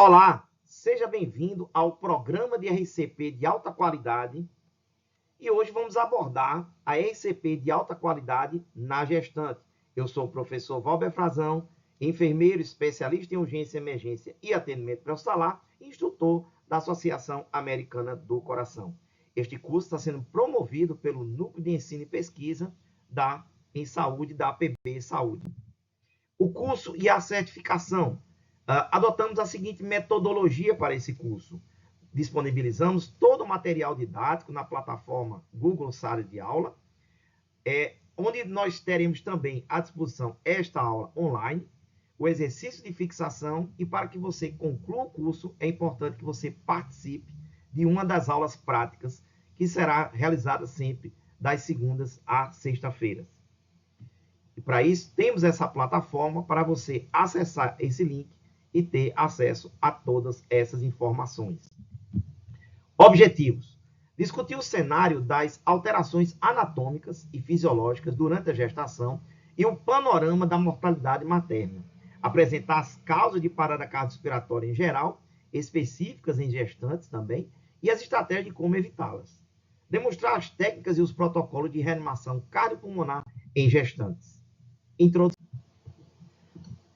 Olá, seja bem-vindo ao programa de RCP de alta qualidade e hoje vamos abordar a RCP de alta qualidade na gestante. Eu sou o professor Valber Frazão, enfermeiro especialista em urgência, emergência e atendimento pré-hospitalar e instrutor da Associação Americana do Coração. Este curso está sendo promovido pelo Núcleo de Ensino e Pesquisa em Saúde da APB Saúde. O curso e a certificação. Adotamos a seguinte metodologia para esse curso. Disponibilizamos todo o material didático na plataforma Google Sala de Aula, onde nós teremos também à disposição esta aula online, o exercício de fixação, e para que você conclua o curso, é importante que você participe de uma das aulas práticas, que será realizada sempre das segundas às sexta-feiras. E para isso, temos essa plataforma para você acessar esse link e ter acesso a todas essas informações. Objetivos: discutir o cenário das alterações anatômicas e fisiológicas durante a gestação e o panorama da mortalidade materna. Apresentar as causas de parada cardiorrespiratória em geral, específicas em gestantes também, e as estratégias de como evitá-las. Demonstrar as técnicas e os protocolos de reanimação cardiopulmonar em gestantes. Introdução.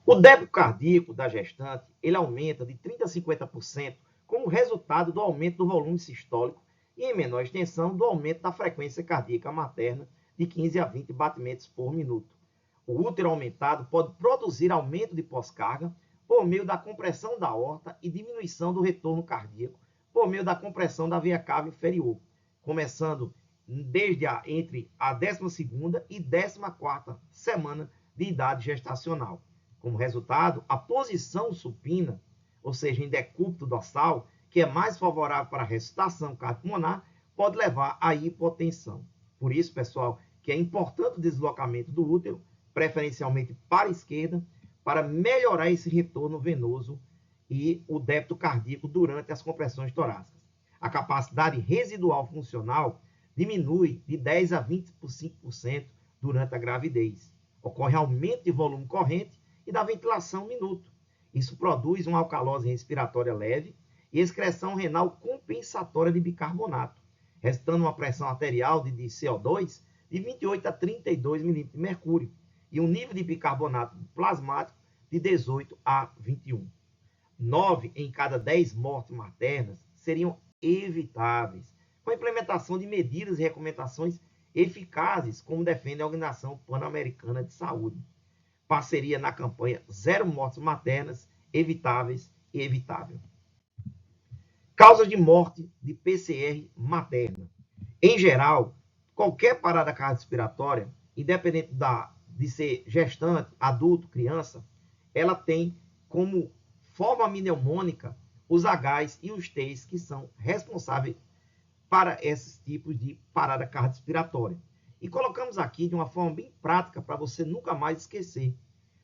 O débito cardíaco da gestante, ele aumenta de 30% a 50% como resultado do aumento do volume sistólico e, em menor extensão, do aumento da frequência cardíaca materna de 15 a 20 batimentos por minuto. O útero aumentado pode produzir aumento de pós-carga por meio da compressão da aorta e diminuição do retorno cardíaco por meio da compressão da veia cava inferior, começando entre a 12ª e 14ª semana de idade gestacional. Como resultado, a posição supina, ou seja, em decúbito dorsal, que é mais favorável para a ressuscitação cardiopulmonar, pode levar à hipotensão. Por isso, pessoal, que é importante o deslocamento do útero, preferencialmente para a esquerda, para melhorar esse retorno venoso e o débito cardíaco durante as compressões torácicas. A capacidade residual funcional diminui de 10 a 25% durante a gravidez. Ocorre aumento de volume corrente e da ventilação minuto. Isso produz uma alcalose respiratória leve e excreção renal compensatória de bicarbonato, resultando uma pressão arterial de CO2 de 28 a 32 milímetros de mercúrio e um nível de bicarbonato plasmático de 18 a 21. 9 em cada 10 mortes maternas seriam evitáveis, com a implementação de medidas e recomendações eficazes, como defende a Organização Pan-Americana de Saúde. Parceria na campanha Zero Mortes Maternas Evitáveis e Evitável. Causas de morte de PCR materna. Em geral, qualquer parada cardiorrespiratória, independente de ser gestante, adulto, criança, ela tem como forma mnemônica os Hs e os Ts, que são responsáveis para esses tipos de parada cardiorrespiratória. E colocamos aqui de uma forma bem prática para você nunca mais esquecer.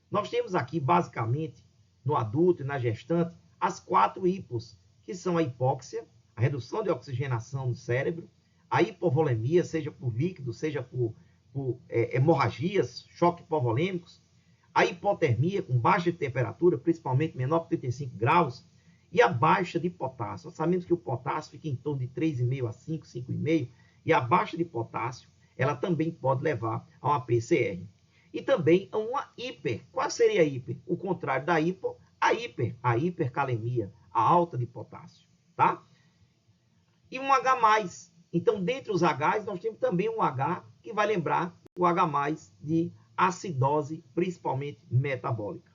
Nós temos aqui, basicamente, no adulto e na gestante, as 4 hipos, que são a hipóxia, a redução de oxigenação no cérebro, a hipovolemia, seja por líquido, seja por hemorragias, choques hipovolêmicos, a hipotermia, com baixa temperatura, principalmente menor que 35 graus, e a baixa de potássio. Nós sabemos que o potássio fica em torno de 3,5 a 5, 5,5, e a baixa de potássio, ela também pode levar a uma PCR. E também a uma hiper. Qual seria a hiper? O contrário da hipo, a hipercalemia, a alta de potássio, tá? E um H+. Então, dentre os Hs, nós temos também um H que vai lembrar o H+, de acidose, principalmente metabólica.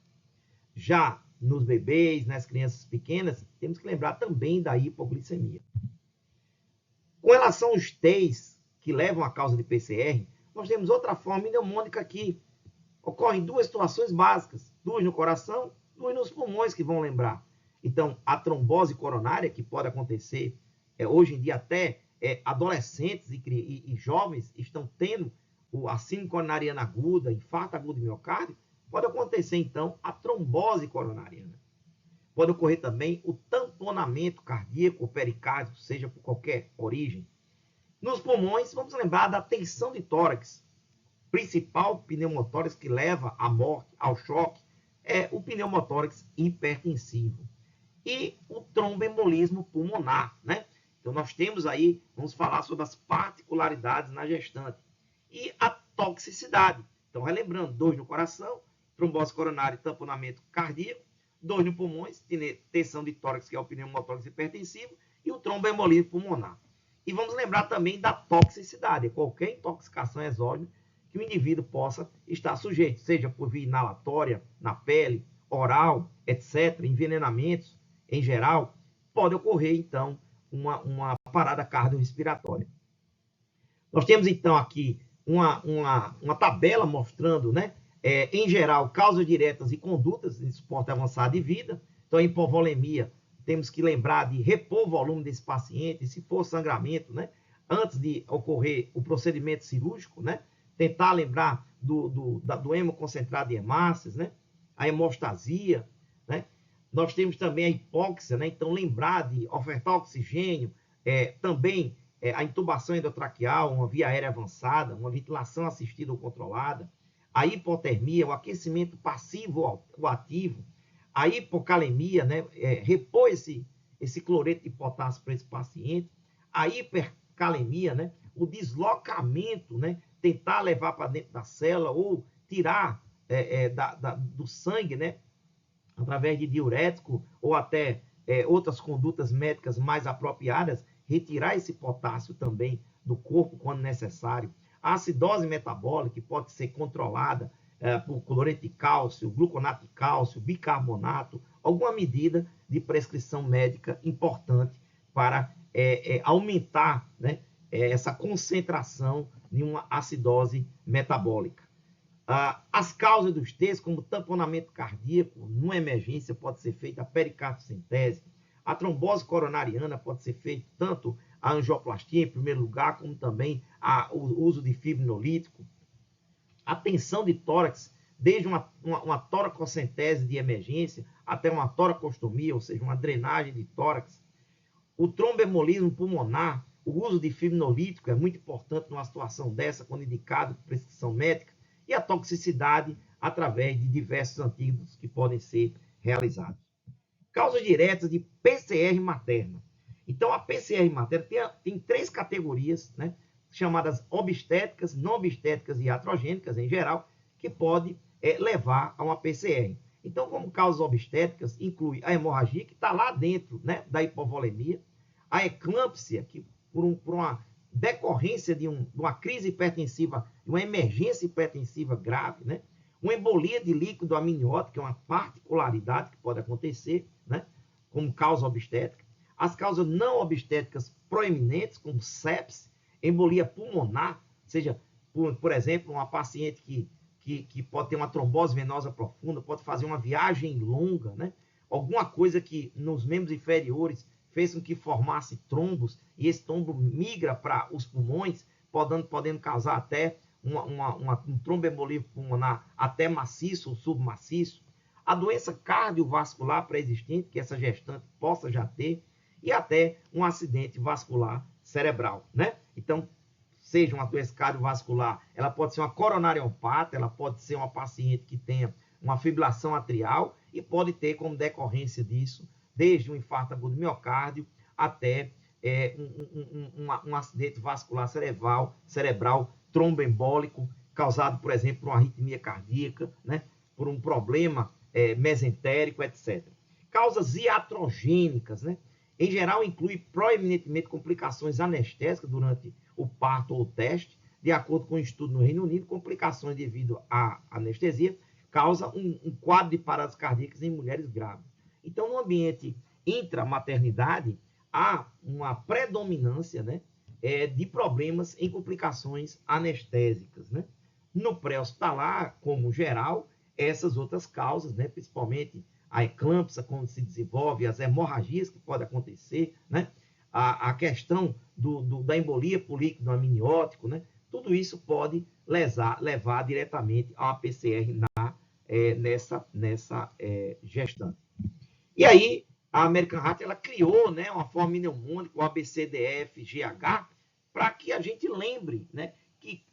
Já nos bebês, nas crianças pequenas, temos que lembrar também da hipoglicemia. Com relação aos T's que levam à causa de PCR, nós temos outra forma mnemônica que ocorre em 2 situações básicas, 2 no coração, 2 nos pulmões, que vão lembrar. Então, a trombose coronária, que pode acontecer, hoje em dia até adolescentes e jovens estão tendo a síndrome coronariana aguda, infarto agudo de miocárdio, pode acontecer, então, a trombose coronariana. Pode ocorrer também o tamponamento cardíaco ou pericárdico, seja por qualquer origem. Nos pulmões, vamos lembrar da tensão de tórax. Principal pneumotórax que leva à morte, ao choque, é o pneumotórax hipertensivo. e o tromboembolismo pulmonar, né? Então, nós temos aí, vamos falar sobre as particularidades na gestante. E a toxicidade. Então, relembrando, dor no coração, trombose coronária e tamponamento cardíaco, dor nos pulmões, tensão de tórax, que é o pneumotórax hipertensivo, e o tromboembolismo pulmonar. E vamos lembrar também da toxicidade, qualquer intoxicação exógena que o indivíduo possa estar sujeito, seja por via inalatória, na pele, oral, etc., envenenamentos em geral, pode ocorrer, então, uma parada cardiorrespiratória. Nós temos, então, aqui uma tabela mostrando, né, em geral, causas diretas e condutas em suporte avançado de vida. Então, a hipovolemia, temos que lembrar de repor o volume desse paciente, se for sangramento, né, antes de ocorrer o procedimento cirúrgico, né, tentar lembrar do hemoconcentrado de hemácias, né, a hemostasia, né. Nós temos também a hipóxia, né, então lembrar de ofertar oxigênio, também a intubação endotraqueal, uma via aérea avançada, uma ventilação assistida ou controlada, a hipotermia, o aquecimento passivo ou ativo, a hipocalemia, né, repor esse cloreto de potássio para esse paciente, a hipercalemia, né, o deslocamento, né, tentar levar para dentro da célula ou tirar do sangue, né, através de diurético ou até outras condutas médicas mais apropriadas, retirar esse potássio também do corpo quando necessário. A acidose metabólica, que pode ser controlada por cloreto de cálcio, gluconato de cálcio, bicarbonato, alguma medida de prescrição médica importante para aumentar, né, essa concentração de uma acidose metabólica. As causas dos T's, como tamponamento cardíaco, numa emergência pode ser feita a pericardiocentese, a trombose coronariana pode ser feita tanto a angioplastia em primeiro lugar, como também o uso de fibrinolítico. A tensão de tórax, desde uma toracocentese de emergência até uma toracostomia, ou seja, uma drenagem de tórax. O tromboembolismo pulmonar, o uso de fibrinolítico é muito importante numa situação dessa, quando indicado por prescrição médica, e a toxicidade através de diversos antídotos que podem ser realizados. Causas diretas de PCR materna. Então, a PCR materna tem 3 categorias, né, chamadas obstétricas, não obstétricas e iatrogênicas, em geral, que pode levar a uma PCR. Então, como causas obstétricas, inclui a hemorragia, que está lá dentro, né, da hipovolemia, a eclâmpsia, que por uma decorrência de uma crise hipertensiva, de uma emergência hipertensiva grave, né, uma embolia de líquido amniótico, que é uma particularidade que pode acontecer, né, como causa obstétrica. As causas não obstétricas proeminentes, como sepse, embolia pulmonar, seja, por exemplo, uma paciente que pode ter uma trombose venosa profunda, pode fazer uma viagem longa, né, alguma coisa que nos membros inferiores fez com que formasse trombos, e esse trombo migra para os pulmões, podendo causar até um tromboembolismo pulmonar até maciço ou submaciço. A doença cardiovascular pré-existente, que essa gestante possa já ter, e até um acidente vascular cerebral, né? Então, seja uma doença cardiovascular, ela pode ser uma coronariopata, ela pode ser uma paciente que tenha uma fibrilação atrial e pode ter como decorrência disso desde um infarto agudo do miocárdio até um acidente vascular cerebral tromboembólico, causado, por exemplo, por uma arritmia cardíaca, né, por um problema mesentérico, etc. Causas iatrogênicas, né, em geral, inclui proeminentemente complicações anestésicas durante o parto ou o teste, de acordo com um estudo no Reino Unido, complicações devido à anestesia, causa um quadro de paradas cardíacas em mulheres grávidas. Então, no ambiente intramaternidade, há uma predominância, né, de problemas em complicações anestésicas, né? No pré-hospitalar, como geral, essas outras causas, né, principalmente a eclâmpsia, quando se desenvolve, as hemorragias que podem acontecer, né? A questão da embolia por líquido amniótico, né? Tudo isso pode levar diretamente a uma PCR nessa gestante. E aí, a American Heart ela criou, né, uma forma mnemônica, o ABCDFGH, para que a gente lembre, né, que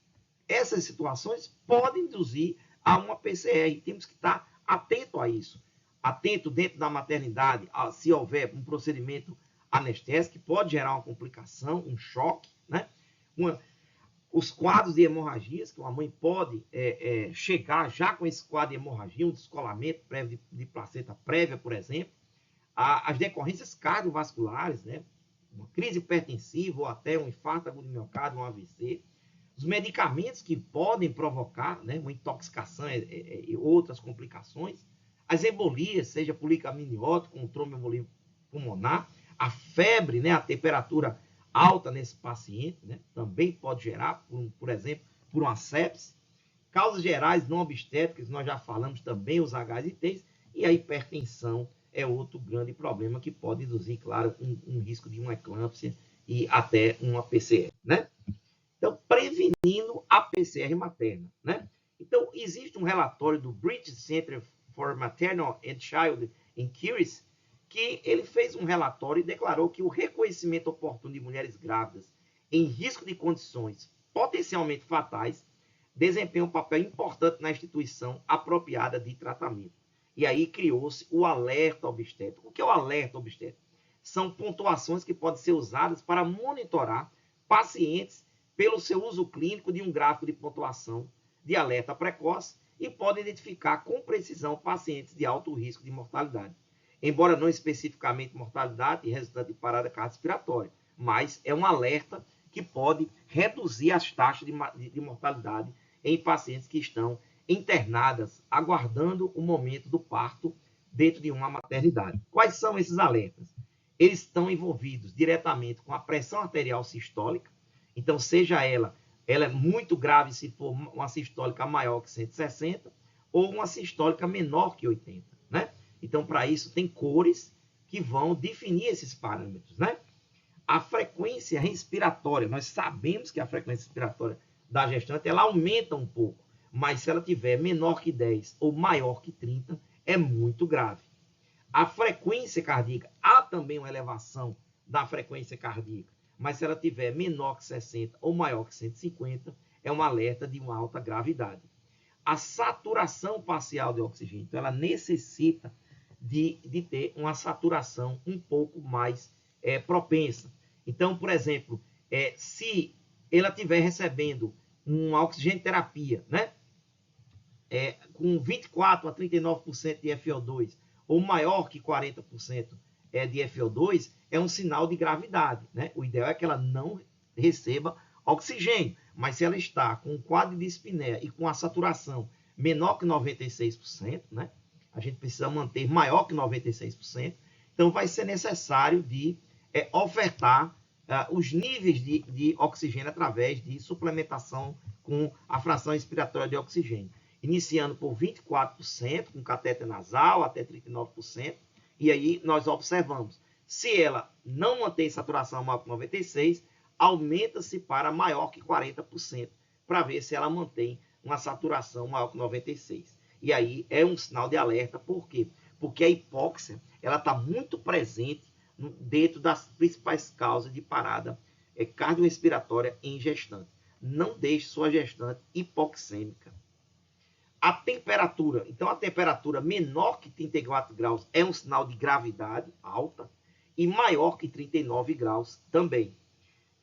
essas situações podem induzir a uma PCR. E temos que estar atento a isso. atento dentro da maternidade, se houver um procedimento anestésico, que pode gerar uma complicação, um choque, né? Os quadros de hemorragias, que uma mãe pode chegar já com esse quadro de hemorragia, um descolamento prévio de placenta prévia, por exemplo, as decorrências cardiovasculares, né? Uma crise hipertensiva ou até um infarto agudo de miocárdio, um AVC, os medicamentos que podem provocar, né, uma intoxicação e outras complicações, as embolias, seja político amniótico, com tromboembolia pulmonar, a febre, né, a temperatura alta nesse paciente, né, também pode gerar, por exemplo, por uma sepse. Causas gerais não obstétricas, nós já falamos também, os HSTs, e a hipertensão é outro grande problema que pode induzir, claro, um risco de uma eclâmpsia e até uma PCR, né? Então, prevenindo a PCR materna, né? Então, existe um relatório do British Center for Maternal and Child Inquiries, que ele fez um relatório e declarou que o reconhecimento oportuno de mulheres grávidas em risco de condições potencialmente fatais desempenha um papel importante na instituição apropriada de tratamento. E aí criou-se o alerta obstétrico. O que é o alerta obstétrico? São pontuações que podem ser usadas para monitorar pacientes pelo seu uso clínico de um gráfico de pontuação de alerta precoce e podem identificar com precisão pacientes de alto risco de mortalidade. Embora não especificamente mortalidade resultante de parada cardiorrespiratória, mas é um alerta que pode reduzir as taxas de mortalidade em pacientes que estão internadas, aguardando o momento do parto dentro de uma maternidade. Quais são esses alertas? Eles estão envolvidos diretamente com a pressão arterial sistólica, então seja ela é muito grave se for uma sistólica maior que 160 ou uma sistólica menor que 80, né? Então, para isso, tem cores que vão definir esses parâmetros, né? A frequência respiratória, nós sabemos que a frequência respiratória da gestante, ela aumenta um pouco, mas se ela tiver menor que 10 ou maior que 30, é muito grave. A frequência cardíaca, há também uma elevação da frequência cardíaca, mas se ela tiver menor que 60 ou maior que 150, é um alerta de uma alta gravidade. A saturação parcial de oxigênio, então ela necessita de ter uma saturação um pouco mais propensa. Então, por exemplo, se ela estiver recebendo uma oxigênio terapia, né, com 24 a 39% de FO2, ou maior que 40% de FO2, é um sinal de gravidade, né? O ideal é que ela não receba oxigênio, mas se ela está com um quadro de dispneia e com a saturação menor que 96%, né? A gente precisa manter maior que 96%, então vai ser necessário de ofertar os níveis de oxigênio através de suplementação com a fração respiratória de oxigênio, iniciando por 24%, com catéter nasal, até 39%, e aí nós observamos. Se ela não mantém saturação maior que 96%, aumenta-se para maior que 40%, para ver se ela mantém uma saturação maior que 96%. E aí é um sinal de alerta, por quê? Porque a hipóxia está muito presente dentro das principais causas de parada cardiorrespiratória em gestante. Não deixe sua gestante hipoxêmica. A temperatura, então a temperatura menor que 34 graus é um sinal de gravidade alta e maior que 39 graus também.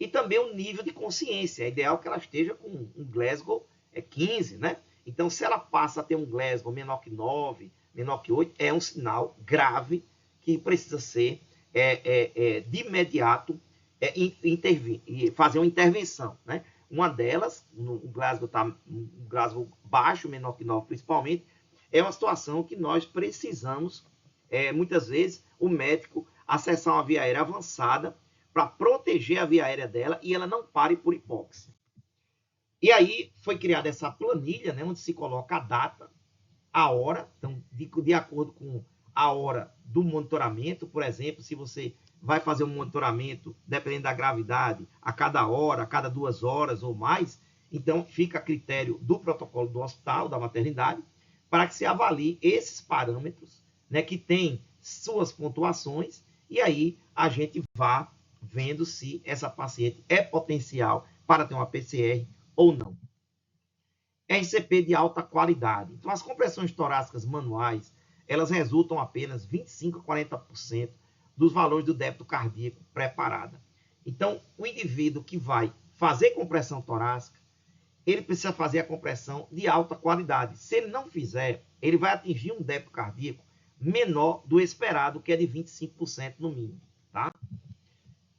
E também o nível de consciência, é ideal que ela esteja com um Glasgow 15, né? Então, se ela passa a ter um Glasgow menor que 9, menor que 8, é um sinal grave que precisa ser, de imediato, intervir, fazer uma intervenção, né? Uma delas, o Glasgow está um Glasgow baixo, menor que 9 principalmente, é uma situação que nós precisamos, muitas vezes, o médico acessar uma via aérea avançada para proteger a via aérea dela e ela não pare por hipóxia. E aí foi criada essa planilha, né, onde se coloca a data, a hora, então, de acordo com a hora do monitoramento, por exemplo, se você vai fazer um monitoramento, dependendo da gravidade, a cada hora, a cada 2 horas ou mais, então fica a critério do protocolo do hospital, da maternidade, para que se avalie esses parâmetros, né, que tem suas pontuações, e aí a gente vá vendo se essa paciente é potencial para ter uma PCR ou não. RCP de alta qualidade. Então, as compressões torácicas manuais, elas resultam apenas 25 a 40% dos valores do débito cardíaco preparada. Então, o indivíduo que vai fazer compressão torácica, ele precisa fazer a compressão de alta qualidade. Se ele não fizer, ele vai atingir um débito cardíaco menor do esperado, que é de 25% no mínimo. Tá?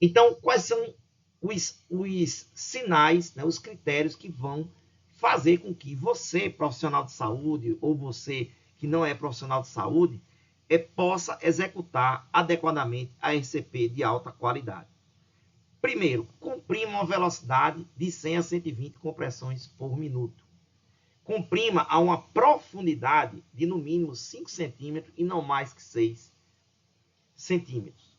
Então, quais são os sinais, né, os critérios que vão fazer com que você, profissional de saúde, ou você que não é profissional de saúde, possa executar adequadamente a RCP de alta qualidade? Primeiro, comprima uma velocidade de 100 a 120 compressões por minuto. Comprima a uma profundidade de no mínimo 5 centímetros e não mais que 6 centímetros.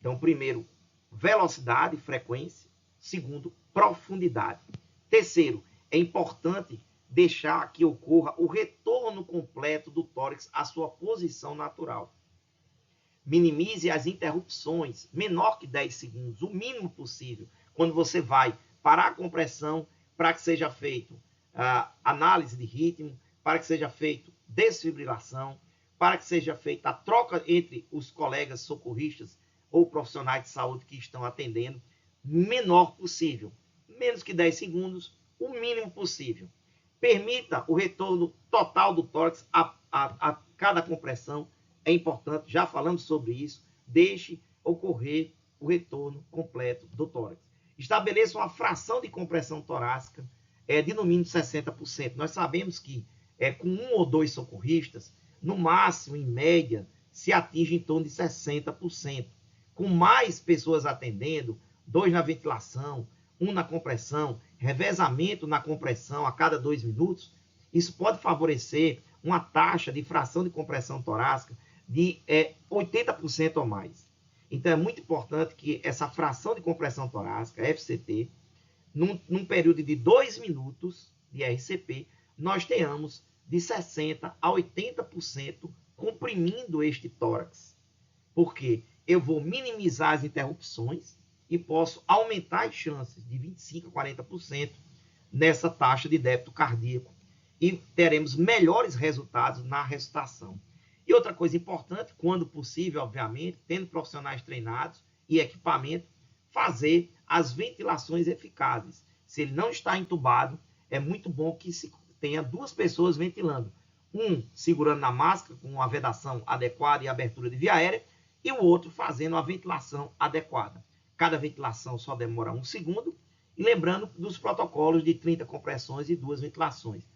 Então, primeiro, velocidade, frequência. Segundo, profundidade. Terceiro, é importante deixar que ocorra o retorno completo do tórax à sua posição natural. Minimize as interrupções, menor que 10 segundos, o mínimo possível, quando você vai parar a compressão para que seja feito análise de ritmo, para que seja feito desfibrilação, para que seja feita a troca entre os colegas socorristas ou profissionais de saúde que estão atendendo, menor possível. Menos que 10 segundos, o mínimo possível. Permita o retorno total do tórax a cada compressão. É importante, já falamos sobre isso, deixe ocorrer o retorno completo do tórax. Estabeleça uma fração de compressão torácica de no mínimo 60%. Nós sabemos que com um ou dois socorristas, no máximo, em média, se atinge em torno de 60%. Com mais pessoas atendendo, 2 na ventilação, 1 na compressão, revezamento na compressão a cada 2 minutos, isso pode favorecer uma taxa de fração de compressão torácica de 80% ou mais. Então, é muito importante que essa fração de compressão torácica, FCT, num período de 2 minutos de RCP, nós tenhamos de 60% a 80% comprimindo este tórax. Por quê? Eu vou minimizar as interrupções e posso aumentar as chances de 25% a 40% nessa taxa de débito cardíaco e teremos melhores resultados na ressuscitação. E outra coisa importante, quando possível, obviamente, tendo profissionais treinados e equipamento, fazer as ventilações eficazes. Se ele não está entubado, é muito bom que se tenha 2 pessoas ventilando. Um segurando na máscara, com uma vedação adequada e abertura de via aérea, e o outro fazendo a ventilação adequada. Cada ventilação só demora 1 segundo, e lembrando dos protocolos de 30 compressões e 2 ventilações.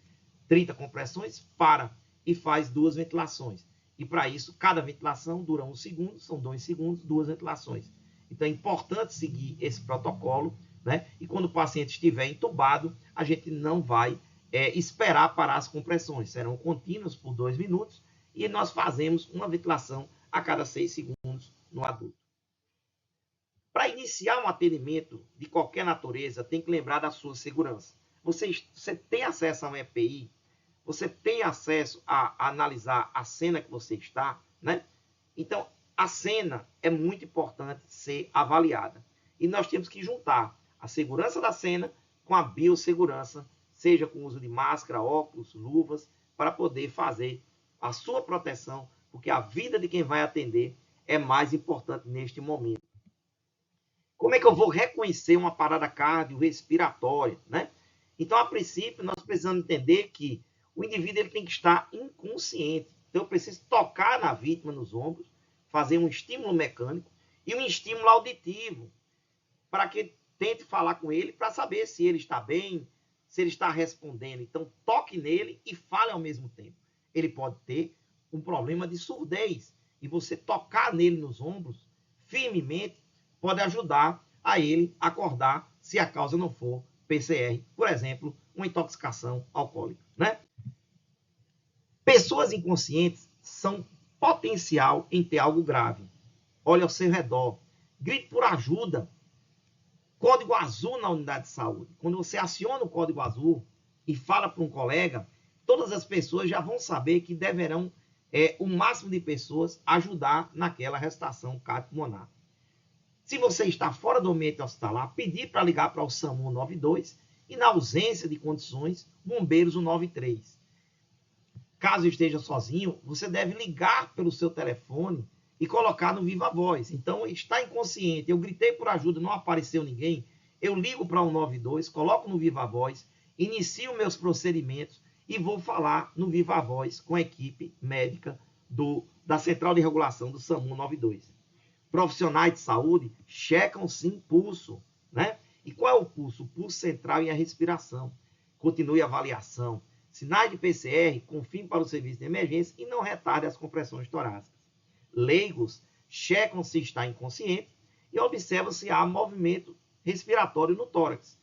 30 compressões, para e faz 2 ventilações. E para isso, cada ventilação dura 1 segundo, são 2 segundos, 2 ventilações. Então é importante seguir esse protocolo, né? E quando o paciente estiver entubado, a gente não vai esperar parar as compressões. Serão contínuas por 2 minutos e nós fazemos uma ventilação a cada 6 segundos no adulto. Para iniciar um atendimento de qualquer natureza, tem que lembrar da sua segurança. Você tem acesso a um EPI, você tem acesso a analisar a cena que você está, né? Então, a cena é muito importante ser avaliada. E nós temos que juntar a segurança da cena com a biossegurança, seja com o uso de máscara, óculos, luvas, para poder fazer a sua proteção, porque a vida de quem vai atender é mais importante neste momento. Como é que eu vou reconhecer uma parada cardiorrespiratória, né? Então, a princípio, nós precisamos entender que o indivíduo ele tem que estar inconsciente. Então, eu preciso tocar na vítima nos ombros, fazer um estímulo mecânico e um estímulo auditivo, para que tente falar com ele, para saber se ele está bem, se ele está respondendo. Então, toque nele e fale ao mesmo tempo. Ele pode ter um problema de surdez, e você tocar nele nos ombros, firmemente, pode ajudar a ele acordar, se a causa não for PCR, por exemplo, uma intoxicação alcoólica, né? Pessoas inconscientes são potencial em ter algo grave. Olhe ao seu redor. Grite por ajuda. Código azul na unidade de saúde. Quando você aciona o código azul e fala para um colega, todas as pessoas já vão saber que deverão, o máximo de pessoas, ajudar naquela ressuscitação cardiopulmonar. Se você está fora do ambiente hospitalar, pedir para ligar para o SAMU 192 e, na ausência de condições, bombeiros 193. caso esteja sozinho, você deve ligar pelo seu telefone e colocar no Viva Voz. Então, está inconsciente, eu gritei por ajuda, não apareceu ninguém, eu ligo para o 192, coloco no Viva Voz, inicio meus procedimentos e vou falar no Viva Voz com a equipe médica da Central de Regulação do SAMU 92. Profissionais de saúde checam sim pulso, né? E qual é o pulso? O pulso central e a respiração. Continue a avaliação. Sinais de PCR, confirme para o serviço de emergência e não retarde as compressões torácicas. Leigos checam se está inconsciente e observam se há movimento respiratório no tórax.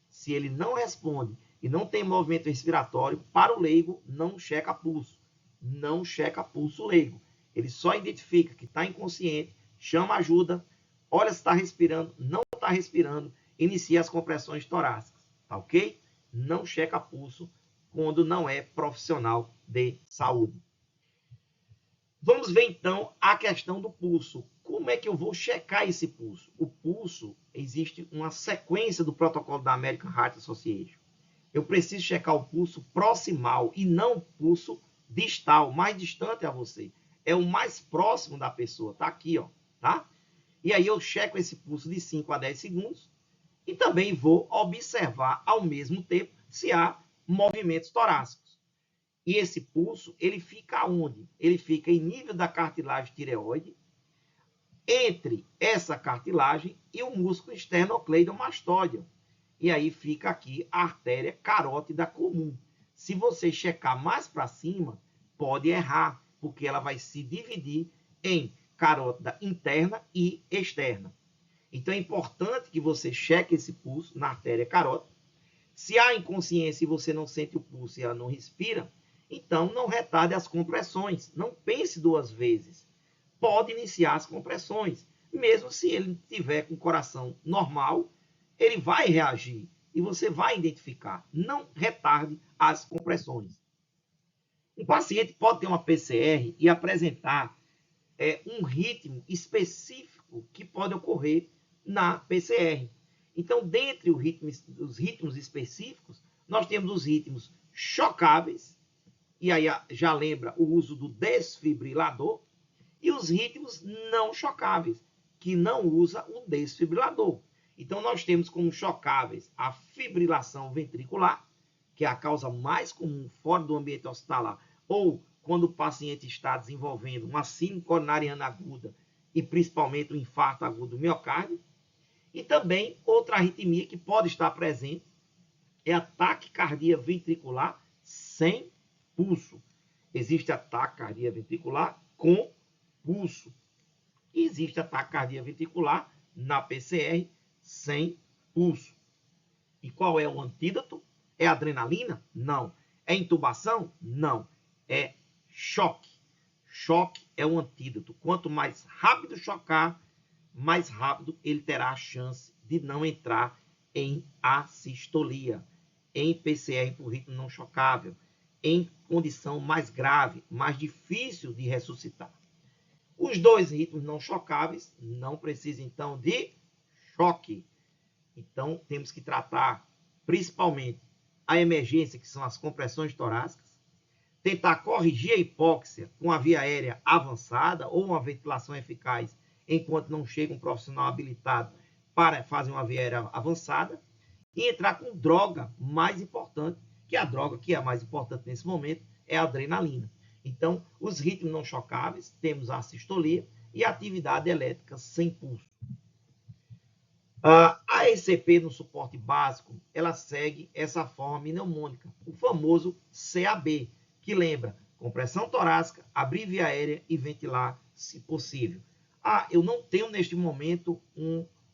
Se ele não responde e não tem movimento respiratório, para o leigo, não checa pulso. Não checa pulso leigo. Ele só identifica que está inconsciente, chama ajuda, olha se está respirando, não está respirando, inicia as compressões torácicas. Tá ok? Não checa pulso quando não é profissional de saúde. Vamos ver então a questão do pulso. Como é que eu vou checar esse pulso? O pulso, existe uma sequência do protocolo da American Heart Association. Eu preciso checar o pulso proximal e não o pulso distal, mais distante a você. É o mais próximo da pessoa, tá aqui, ó, tá? E aí eu checo esse pulso de 5 a 10 segundos e também vou observar ao mesmo tempo se há movimentos torácicos. E esse pulso, ele fica onde? Ele fica em nível da cartilagem tireoide, entre essa cartilagem e o músculo esternocleidomastóideo. E aí fica aqui a artéria carótida comum. Se você checar mais para cima, pode errar, porque ela vai se dividir em carótida interna e externa. Então é importante que você cheque esse pulso na artéria carótida. Se há inconsciência e você não sente o pulso e ela não respira, então não retarde as compressões. Não pense duas vezes. Pode iniciar as compressões. Mesmo se ele tiver com o coração normal, ele vai reagir e você vai identificar. Não retarde as compressões. Um paciente pode ter uma PCR e apresentar um ritmo específico que pode ocorrer na PCR. Então, dentre os ritmos específicos, nós temos os ritmos chocáveis, e aí já lembra o uso do desfibrilador, e os ritmos não chocáveis, que não usa o desfibrilador. Então, nós temos como chocáveis a fibrilação ventricular, que é a causa mais comum fora do ambiente hospitalar, ou quando o paciente está desenvolvendo uma síndrome coronariana aguda e principalmente o infarto agudo do miocárdio. E também outra arritmia que pode estar presente é a taquicardia ventricular sem pulso. Existe a taquicardia ventricular com pulso. E existe a taquicardia ventricular na PCR sem pulso. E qual é o antídoto? É adrenalina? Não. É intubação? Não. É choque. Choque é o antídoto. Quanto mais rápido chocar, mais rápido ele terá a chance de não entrar em assistolia, em PCR por ritmo não chocável, em condição mais grave, mais difícil de ressuscitar. Os dois ritmos não chocáveis não precisam, então, de choque. Então, temos que tratar principalmente a emergência, que são as compressões torácicas, tentar corrigir a hipóxia com a via aérea avançada ou uma ventilação eficaz enquanto não chega um profissional habilitado para fazer uma via aérea avançada, e entrar com droga mais importante, que a droga que é a mais importante nesse momento é a adrenalina. Então, os ritmos não chocáveis, temos a assistolia e a atividade elétrica sem pulso. A ECP no suporte básico, ela segue essa forma mnemônica, o famoso CAB, que lembra compressão torácica, abrir via aérea e ventilar, se possível. Eu não tenho neste momento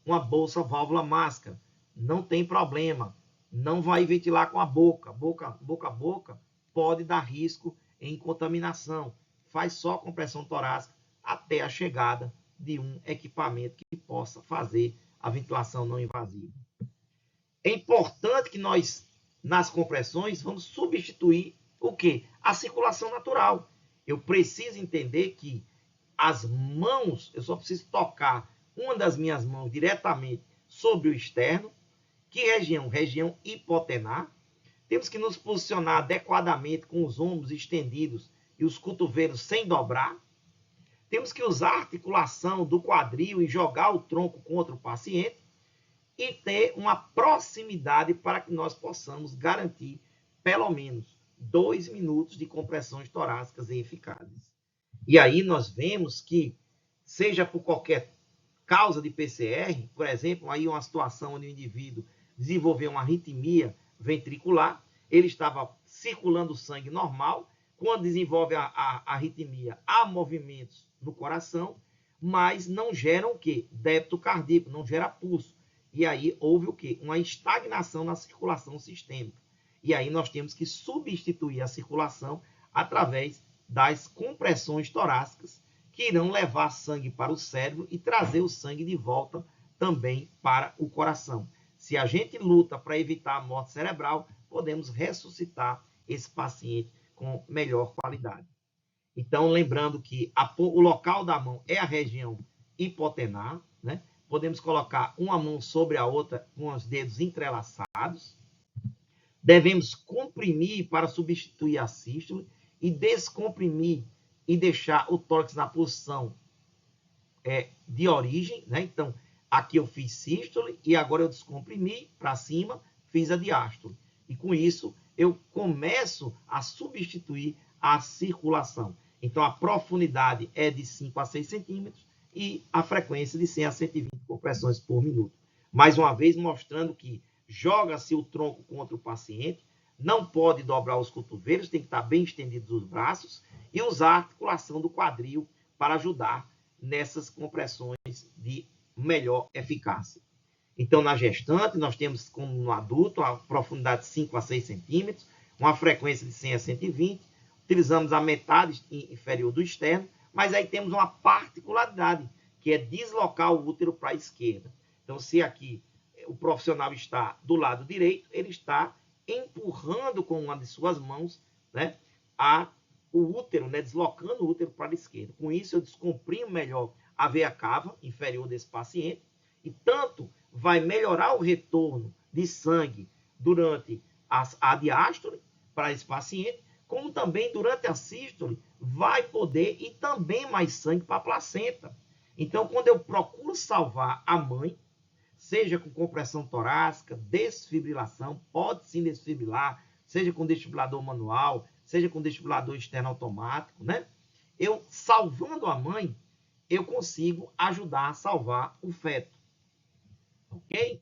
uma bolsa válvula máscara. Não tem problema. Não vai ventilar com a boca. Boca a boca pode dar risco em contaminação. Faz só compressão torácica até a chegada de um equipamento que possa fazer a ventilação não invasiva. É importante que nós, nas compressões, vamos substituir o quê? A circulação natural. Eu preciso entender que as mãos, eu só preciso tocar uma das minhas mãos diretamente sobre o externo. Que região? Região hipotenar. Temos que nos posicionar adequadamente com os ombros estendidos e os cotovelos sem dobrar. Temos que usar a articulação do quadril e jogar o tronco contra o paciente e ter uma proximidade para que nós possamos garantir pelo menos 2 minutos de compressões torácicas eficazes. E aí nós vemos que, seja por qualquer causa de PCR, por exemplo, aí uma situação onde o indivíduo desenvolveu uma arritmia ventricular, ele estava circulando sangue normal, quando desenvolve a arritmia, há movimentos no coração, mas não geram o quê? Débito cardíaco, não gera pulso. E aí houve o quê? Uma estagnação na circulação sistêmica. E aí nós temos que substituir a circulação através das compressões torácicas, que irão levar sangue para o cérebro e trazer o sangue de volta também para o coração. Se a gente luta para evitar a morte cerebral, podemos ressuscitar esse paciente com melhor qualidade. Então, lembrando que o local da mão é a região hipotenar, né? Podemos colocar uma mão sobre a outra com os dedos entrelaçados. Devemos comprimir para substituir a sístole e descomprimir e deixar o tórax na posição de origem, né? Então, aqui eu fiz sístole e agora eu descomprimi para cima, fiz a diástole. E com isso, eu começo a substituir a circulação. Então, a profundidade é de 5 a 6 centímetros e a frequência de 100 a 120 compressões por minuto. Mais uma vez, mostrando que joga-se o tronco contra o paciente, não pode dobrar os cotovelos, tem que estar bem estendidos os braços e usar a articulação do quadril para ajudar nessas compressões de melhor eficácia. Então, na gestante, nós temos, como no adulto, a profundidade de 5 a 6 centímetros, uma frequência de 100 a 120, utilizamos a metade inferior do externo, mas aí temos uma particularidade, que é deslocar o útero para a esquerda. Então, se aqui o profissional está do lado direito, ele está empurrando com uma de suas mãos, né, o útero, né, deslocando o útero para a esquerda. Com isso, eu descomprimo melhor a veia cava inferior desse paciente e tanto vai melhorar o retorno de sangue durante a diástole para esse paciente, como também durante a sístole vai poder ir também mais sangue para a placenta. Então, quando eu procuro salvar a mãe, seja com compressão torácica, desfibrilação, pode sim desfibrilar, seja com desfibrilador manual, seja com desfibrilador externo automático, né? Eu salvando a mãe, eu consigo ajudar a salvar o feto. Ok?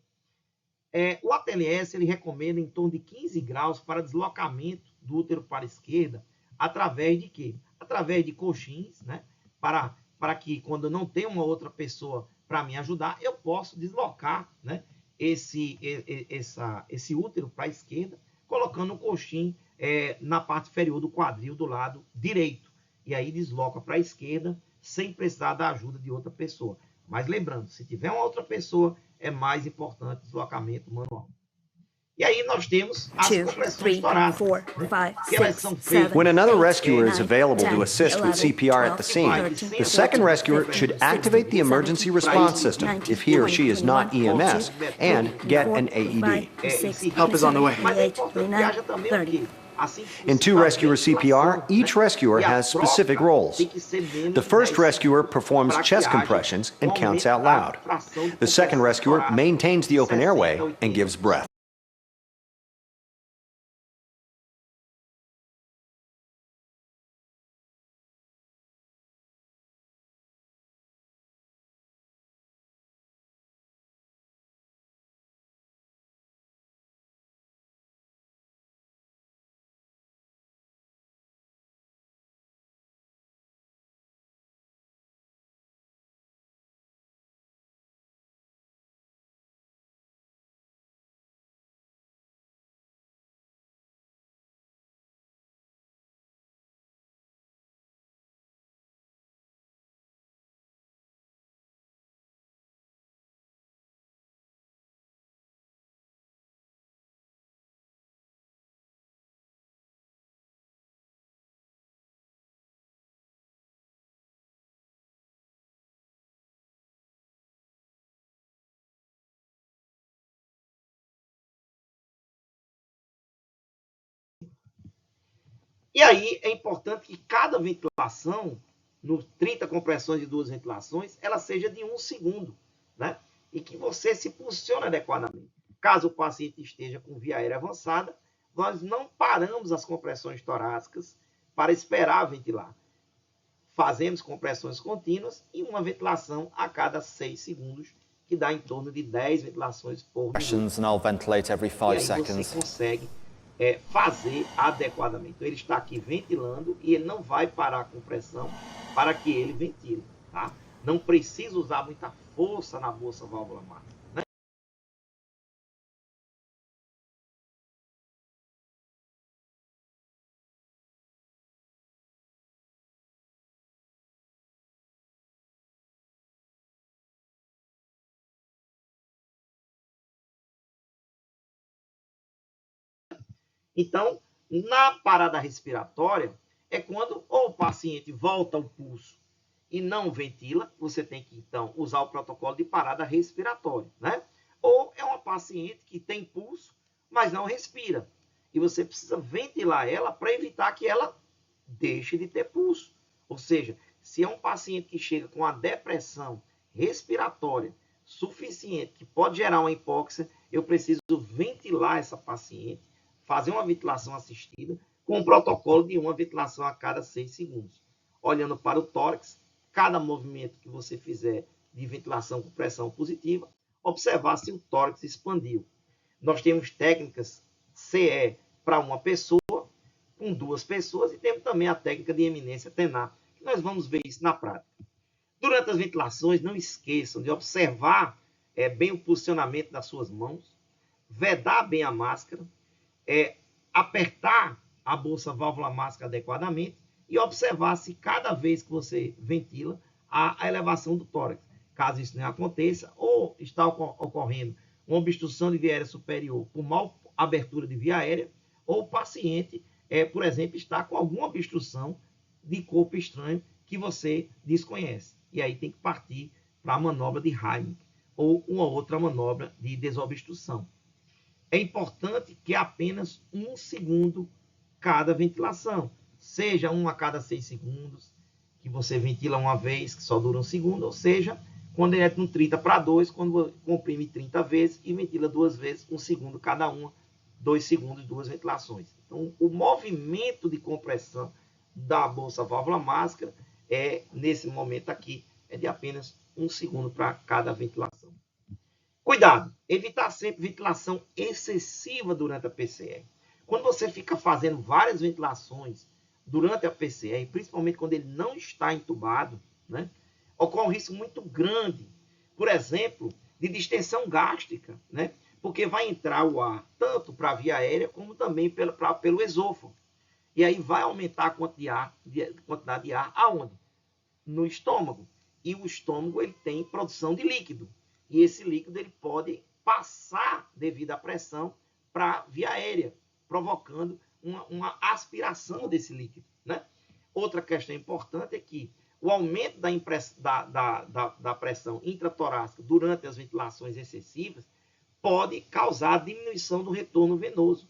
O ATLS ele recomenda em torno de 15 graus para deslocamento do útero para a esquerda, através de quê? Através de coxins, né? Para que quando eu não tenho uma outra pessoa para me ajudar, eu posso deslocar, né, esse útero para a esquerda, colocando um coxim na parte inferior do quadril do lado direito. E aí desloca para a esquerda sem precisar da ajuda de outra pessoa. Mas lembrando, se tiver uma outra pessoa, é mais importante o deslocamento manual. E aí nós temos as compressões torácicas, né? Que elas são feitas. When another rescuer is available to assist with CPR at the scene, the second rescuer should activate the emergency response system if he or she is not EMS and get an AED. Help is on the way. Mas é importante que haja também o quê? In two-rescuer CPR, each rescuer has specific roles. The first rescuer performs chest compressions and counts out loud. The second rescuer maintains the open airway and gives breath. E aí é importante que cada ventilação, nos 30 compressões de 2 ventilações, ela seja de 1 segundo, né? E que você se posicione adequadamente. Caso o paciente esteja com via aérea avançada, nós não paramos as compressões torácicas para esperar ventilar. Fazemos compressões contínuas e uma ventilação a cada 6 segundos, que dá em torno de 10 ventilações por minuto. And I'll ventilate every 5 e aí seconds. você consegue fazer adequadamente. Então, ele está aqui ventilando e ele não vai parar a compressão para que ele ventile, tá? Não precisa usar muita força na bolsa válvula mágica, né? Então, na parada respiratória, é quando ou o paciente volta ao pulso e não ventila, você tem que, então, usar o protocolo de parada respiratória, né? Ou é uma paciente que tem pulso, mas não respira. E você precisa ventilar ela para evitar que ela deixe de ter pulso. Ou seja, se é um paciente que chega com a depressão respiratória suficiente, que pode gerar uma hipóxia, eu preciso ventilar essa paciente, fazer uma ventilação assistida com o protocolo de uma ventilação a cada 6 segundos. Olhando para o tórax, cada movimento que você fizer de ventilação com pressão positiva, observar se o tórax expandiu. Nós temos técnicas CE para uma pessoa, com 2 pessoas, e temos também a técnica de eminência tenar, que nós vamos ver isso na prática. Durante as ventilações, não esqueçam de observar bem o posicionamento das suas mãos, vedar bem a máscara, apertar a bolsa válvula mágica adequadamente e observar se cada vez que você ventila, a elevação do tórax. Caso isso não aconteça, ou está ocorrendo uma obstrução de via aérea superior por mal abertura de via aérea, ou o paciente, por exemplo, está com alguma obstrução de corpo estranho que você desconhece. E aí tem que partir para a manobra de Heimlich ou uma outra manobra de desobstrução. É importante que apenas 1 segundo cada ventilação, seja 1 a cada 6 segundos, que você ventila uma vez, que só dura 1 segundo, ou seja, quando ele é no 30/2, quando comprime 30 vezes e ventila 2 vezes, 1 segundo cada uma, 2 segundos, 2 ventilações. Então, o movimento de compressão da bolsa válvula máscara nesse momento aqui, é de apenas 1 segundo para cada ventilação. Cuidado, evitar sempre ventilação excessiva durante a PCR. Quando você fica fazendo várias ventilações durante a PCR, principalmente quando ele não está entubado, né, ocorre um risco muito grande, por exemplo, de distensão gástrica, né, porque vai entrar o ar tanto para a via aérea como também pelo esôfago. E aí vai aumentar a quantidade de ar aonde? No estômago. E o estômago ele tem produção de líquido. E esse líquido ele pode passar, devido à pressão, para a via aérea, provocando uma aspiração desse líquido, né? Outra questão importante é que o aumento da pressão intratorácica durante as ventilações excessivas pode causar diminuição do retorno venoso.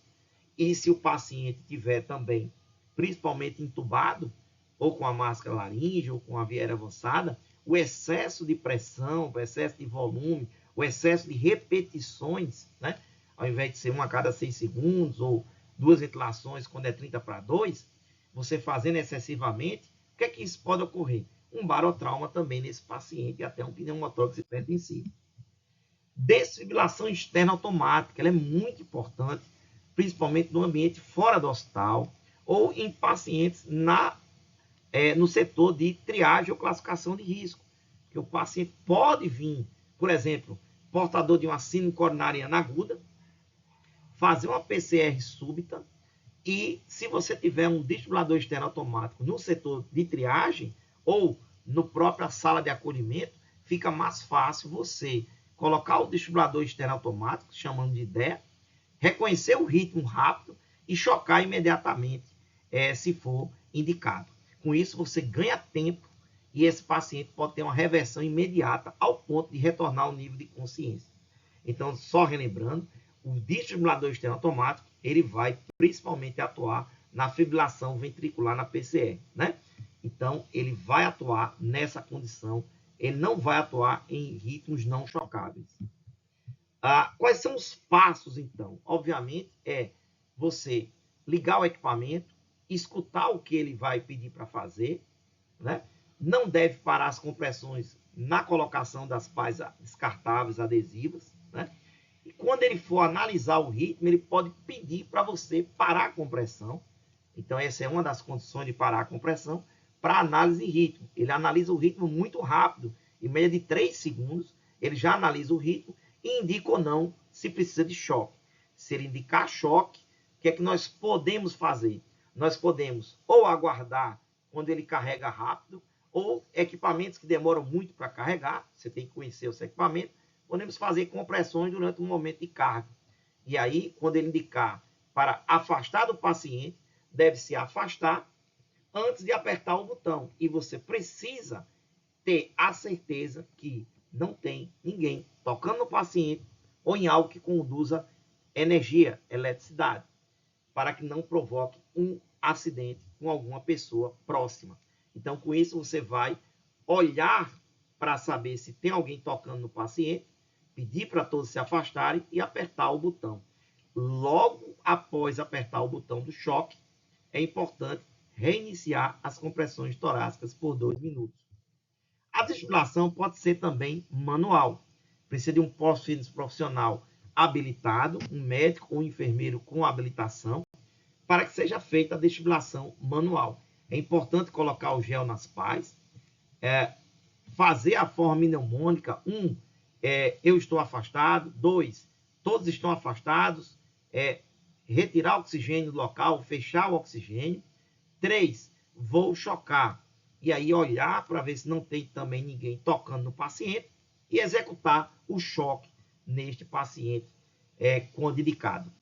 E se o paciente tiver também, principalmente entubado, ou com a máscara laríngea, ou com a via aérea avançada, o excesso de pressão, o excesso de volume, o excesso de repetições, né? Ao invés de ser 1 a cada 6 segundos, ou 2 ventilações quando é 30/2, você fazendo excessivamente, o que é que isso pode ocorrer? Um barotrauma também nesse paciente, e até um pneumotórax hipertensivo. Desfibrilação externa automática, ela é muito importante, principalmente no ambiente fora do hospital, ou em pacientes no setor de triagem ou classificação de risco, que o paciente pode vir, por exemplo, portador de uma síndrome coronariana aguda, fazer uma PCR súbita, e se você tiver um desfibrilador externo automático no setor de triagem ou no própria sala de acolhimento, fica mais fácil você colocar o desfibrilador externo automático, chamando de DEA, reconhecer o ritmo rápido e chocar imediatamente, se for indicado. Com isso, você ganha tempo e esse paciente pode ter uma reversão imediata ao ponto de retornar ao nível de consciência. Então, só relembrando, o desfibrilador externo automático, ele vai principalmente atuar na fibrilação ventricular na PCR, né? Então, ele vai atuar nessa condição, ele não vai atuar em ritmos não chocáveis. Quais são os passos, então? Obviamente, é você ligar o equipamento, escutar o que ele vai pedir para fazer, né? Não deve parar as compressões na colocação das pás descartáveis adesivas, né? E quando ele for analisar o ritmo, ele pode pedir para você parar a compressão. Então, essa é uma das condições de parar a compressão para análise de ritmo. Ele analisa o ritmo muito rápido, em média de 3 segundos, ele já analisa o ritmo e indica ou não se precisa de choque. Se ele indicar choque, o que é que nós podemos fazer? Nós podemos ou aguardar quando ele carrega rápido, ou equipamentos que demoram muito para carregar, você tem que conhecer os equipamentos, podemos fazer compressões durante um momento de carga. E aí, quando ele indicar para afastar do paciente, deve se afastar antes de apertar o botão. E você precisa ter a certeza que não tem ninguém tocando no paciente ou em algo que conduza energia, eletricidade, para que não provoque um acidente com alguma pessoa próxima. Então, com isso, você vai olhar para saber se tem alguém tocando no paciente, pedir para todos se afastarem e apertar o botão. Logo após apertar o botão do choque, é importante reiniciar as compressões torácicas por 2 minutos. A desfibrilação pode ser também manual. Precisa de um pós-fitness profissional habilitado, um médico ou um enfermeiro com habilitação, para que seja feita a desfibrilação manual. É importante colocar o gel nas pás, fazer a forma mnemônica, eu estou afastado, 2, todos estão afastados, retirar o oxigênio do local, fechar o oxigênio, 3, vou chocar, e aí olhar para ver se não tem também ninguém tocando no paciente e executar o choque neste paciente quando indicado.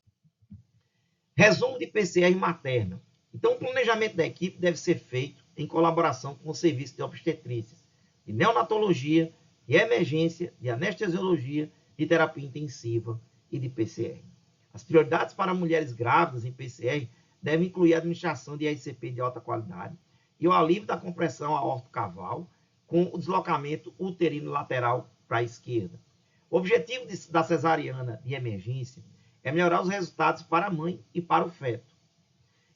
Resumo de PCR materna. Então, o planejamento da equipe deve ser feito em colaboração com o serviço de obstetrícia, de neonatologia, de emergência, de anestesiologia, de terapia intensiva e de PCR. As prioridades para mulheres grávidas em PCR devem incluir a administração de RCP de alta qualidade e o alívio da compressão aorto-caval com o deslocamento uterino lateral para a esquerda. O objetivo da cesariana de emergência é melhorar os resultados para a mãe e para o feto.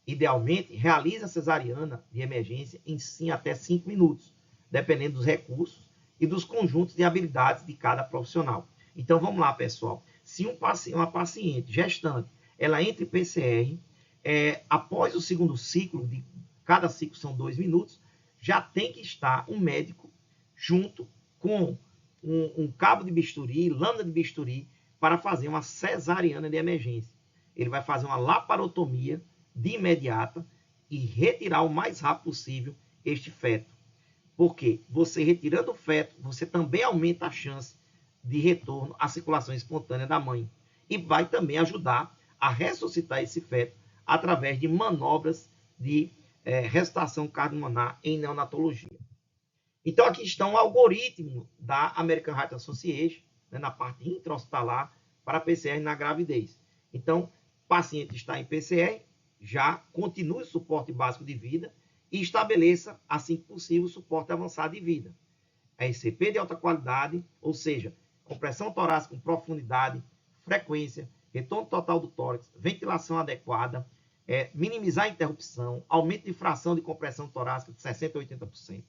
Idealmente, realize a cesariana de emergência em até 5 minutos, dependendo dos recursos e dos conjuntos de habilidades de cada profissional. Então, vamos lá, pessoal. Se uma paciente gestante, ela entra em PCR, após o segundo ciclo, cada ciclo são 2 minutos, já tem que estar um médico junto com um cabo de bisturi, lâmina de bisturi, para fazer uma cesariana de emergência. Ele vai fazer uma laparotomia de imediata e retirar o mais rápido possível este feto. Porque você retirando o feto, você também aumenta a chance de retorno à circulação espontânea da mãe. E vai também ajudar a ressuscitar esse feto através de manobras de ressuscitação cardiopulmonar em neonatologia. Então, aqui está um algoritmo da American Heart Association, na parte intra-hospitalar, para PCR na gravidez. Então, o paciente está em PCR, já continue o suporte básico de vida e estabeleça, assim que possível, o suporte avançado de vida. RCP de alta qualidade, ou seja, compressão torácica com profundidade, frequência, retorno total do tórax, ventilação adequada, minimizar a interrupção, aumento de fração de compressão torácica de 60% a 80%.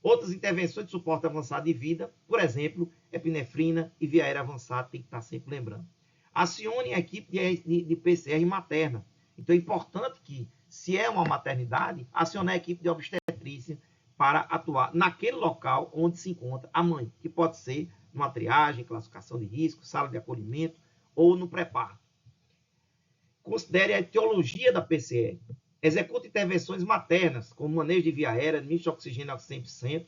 Outras intervenções de suporte avançado de vida, por exemplo, epinefrina e via aérea avançada, tem que estar sempre lembrando. Acione a equipe de PCR materna. Então é importante que, se é uma maternidade, acionar a equipe de obstetrícia para atuar naquele local onde se encontra a mãe, que pode ser numa triagem, classificação de risco, sala de acolhimento ou no pré-parto. Considere a etiologia da PCR. Execute intervenções maternas, como manejo de via aérea, administre oxigênio a 100%,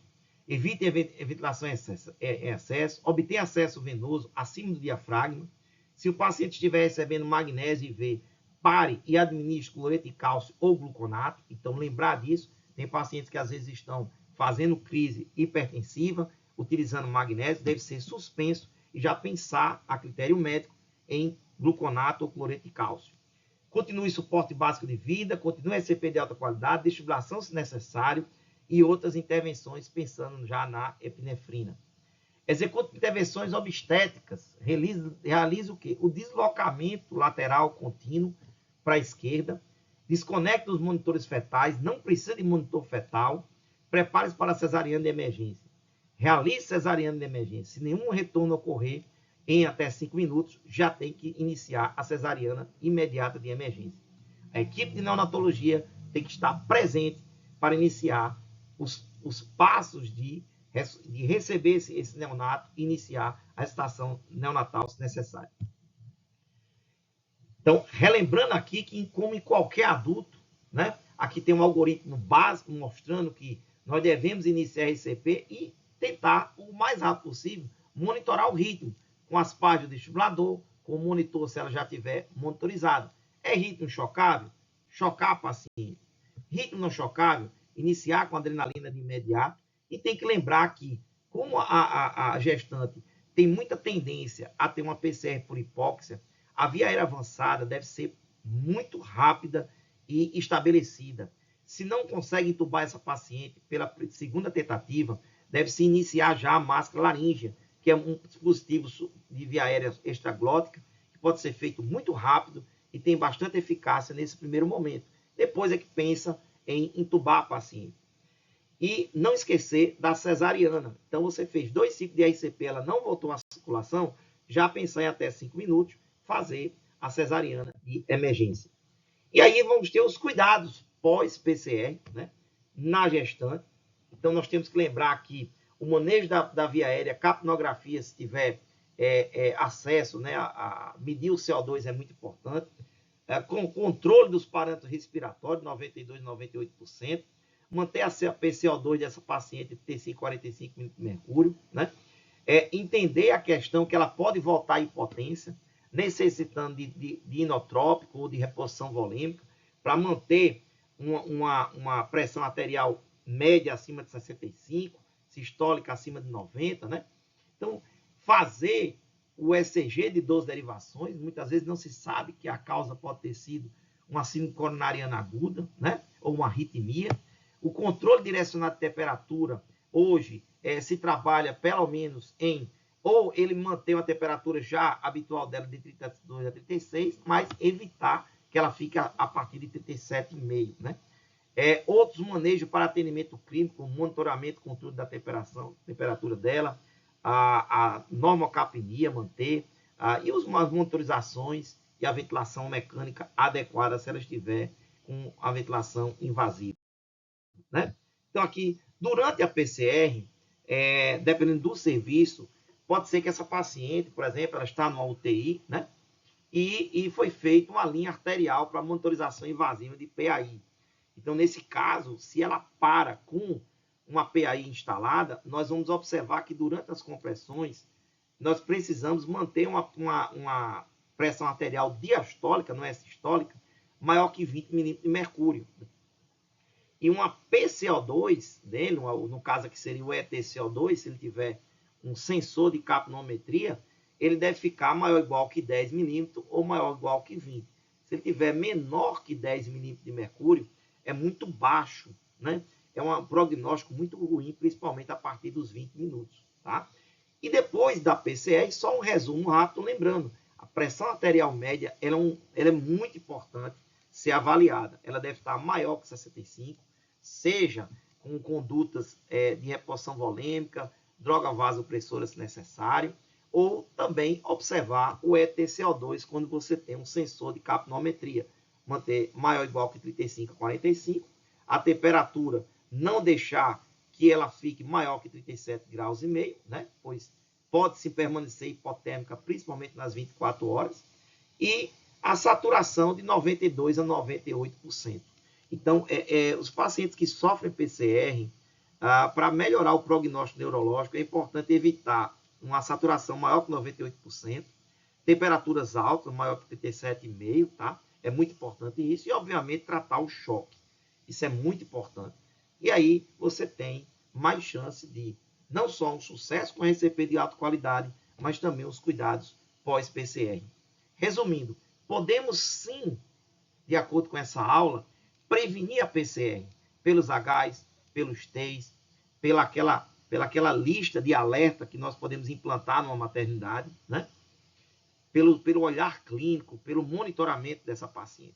evite ventilação em excesso, obtenha acesso venoso acima do diafragma. Se o paciente estiver recebendo magnésio IV, pare e administre cloreto de cálcio ou gluconato. Então, lembrar disso, tem pacientes que às vezes estão fazendo crise hipertensiva, utilizando magnésio, deve ser suspenso e já pensar, a critério médico, em gluconato ou cloreto de cálcio. Continue suporte básico de vida, continue SCP de alta qualidade, desfibrilação se necessário e outras intervenções pensando já na epinefrina. Execute intervenções obstétricas, realize o quê? O deslocamento lateral contínuo para a esquerda, desconecte os monitores fetais, não precisa de monitor fetal, prepare-se para a cesariana de emergência. Realize cesariana de emergência. Se nenhum retorno ocorrer em até 5 minutos, já tem que iniciar a cesariana imediata de emergência. A equipe de neonatologia tem que estar presente para iniciar os passos de receber esse neonato e iniciar a gestação neonatal, se necessário. Então, relembrando aqui que, como em qualquer adulto, né, aqui tem um algoritmo básico mostrando que nós devemos iniciar a RCP e tentar, o mais rápido possível, monitorar o ritmo, com as páginas do desfibrilador, com o monitor, se ela já estiver monitorizada. É ritmo chocável? Chocar a paciente. Ritmo não chocável? Iniciar com adrenalina de imediato. E tem que lembrar que, como a gestante tem muita tendência a ter uma PCR por hipóxia, a via aérea avançada deve ser muito rápida e estabelecida. Se não consegue entubar essa paciente pela segunda tentativa, deve-se iniciar já a máscara laríngea, que é um dispositivo de via aérea extraglótica, que pode ser feito muito rápido e tem bastante eficácia nesse primeiro momento. Depois é que pensa em entubar a paciente. E não esquecer da cesariana. Então, você fez 2 ciclos de RCP, ela não voltou à circulação, já pensar em até 5 minutos, fazer a cesariana de emergência. E aí vamos ter os cuidados pós-PCR, né, na gestante. Então, nós temos que lembrar que o manejo da via aérea, capnografia, se tiver acesso, né, a medir o CO2 é muito importante. Com controle dos parâmetros respiratórios, 92%, 98%. Manter a PCO2 dessa paciente 35, 45 mg de mercúrio. Né? Entender a questão que ela pode voltar à hipotência, necessitando de inotrópico ou de reposição volêmica, para manter uma pressão arterial média acima de 65, sistólica acima de 90, né? Então, fazer o ECG de 12 derivações, muitas vezes não se sabe que a causa pode ter sido uma síndrome coronariana aguda, né? Ou uma arritmia. O controle direcionado de temperatura, hoje, se trabalha pelo menos em, ou ele manter uma temperatura já habitual dela de 32 a 36, mas evitar que ela fique a partir de 37,5, né? Outros manejos para atendimento clínico, monitoramento, controle da temperatura dela, a normocapnia manter, e as monitorizações e a ventilação mecânica adequada se ela estiver com a ventilação invasiva. Né? Então, aqui, durante a PCR, dependendo do serviço, pode ser que essa paciente, por exemplo, ela está numa UTI, né? E foi feita uma linha arterial para monitorização invasiva de PAI. Então, nesse caso, se ela para com uma PAI instalada, nós vamos observar que durante as compressões, nós precisamos manter uma pressão arterial diastólica, não é sistólica, maior que 20 milímetros de mercúrio. E uma PCO2 dele, no caso aqui seria o ETCO2, se ele tiver um sensor de capnometria, ele deve ficar maior ou igual que 10 milímetros ou maior ou igual que 20. Se ele tiver menor que 10 milímetros de mercúrio, é muito baixo, né? É um prognóstico muito ruim, principalmente a partir dos 20 minutos. Tá? E depois da PCR, só um resumo rápido, lembrando, a pressão arterial média ela é muito importante ser avaliada. Ela deve estar maior que 65, seja com condutas de reposição volêmica, droga vasopressora se necessário, ou também observar o ETCO2 quando você tem um sensor de capnometria. Manter maior ou igual que 35 a 45. A temperatura, não deixar que ela fique maior que 37,5 graus, né? Pois pode-se permanecer hipotérmica, principalmente nas 24 horas. E a saturação de 92% a 98%. Então, os pacientes que sofrem PCR, para melhorar o prognóstico neurológico, é importante evitar uma saturação maior que 98%, temperaturas altas, maior que 37,5, tá? É muito importante isso. E, obviamente, tratar o choque. Isso é muito importante. E aí você tem mais chance de não só um sucesso com a RCP de alta qualidade, mas também os cuidados pós-PCR. Resumindo, podemos sim de acordo com essa aula, prevenir a PCR pelos Hs, pelos Ts, pela aquela lista de alerta que nós podemos implantar numa maternidade, né? Pelo olhar clínico, pelo monitoramento dessa paciente.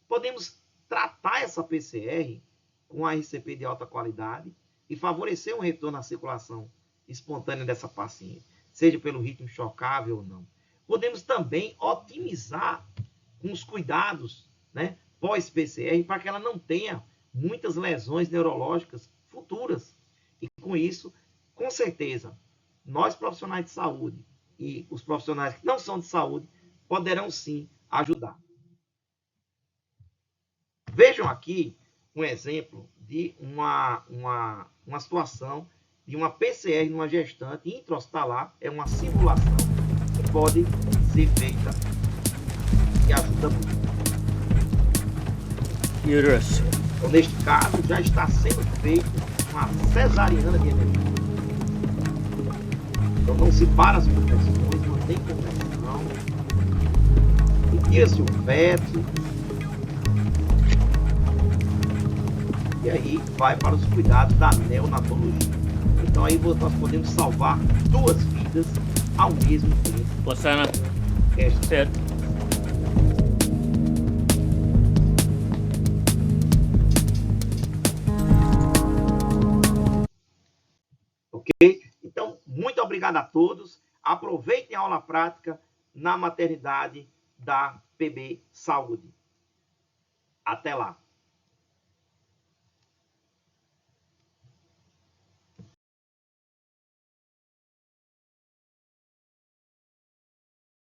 Podemos tratar essa PCR com a RCP de alta qualidade e favorecer um retorno à circulação espontânea dessa paciente, seja pelo ritmo chocável ou não. Podemos também otimizar com os cuidados, né, pós-PCR para que ela não tenha muitas lesões neurológicas futuras. E com isso, com certeza, nós profissionais de saúde e os profissionais que não são de saúde poderão sim ajudar. Vejam aqui um exemplo de uma situação de uma PCR numa gestante intra-hospitalar, é uma simulação que pode ser feita e ajuda muito. Então, neste caso, já está sendo feita uma cesariana de emergência. Então, não se para as compressões, mantém compressão, retira-se o feto, e aí vai para os cuidados da neonatologia. Então, aí nós podemos salvar 2 vidas ao mesmo tempo. Placenta. Certo. Ok? Então, muito obrigado a todos. Aproveitem a aula prática na maternidade da PB Saúde. Até lá.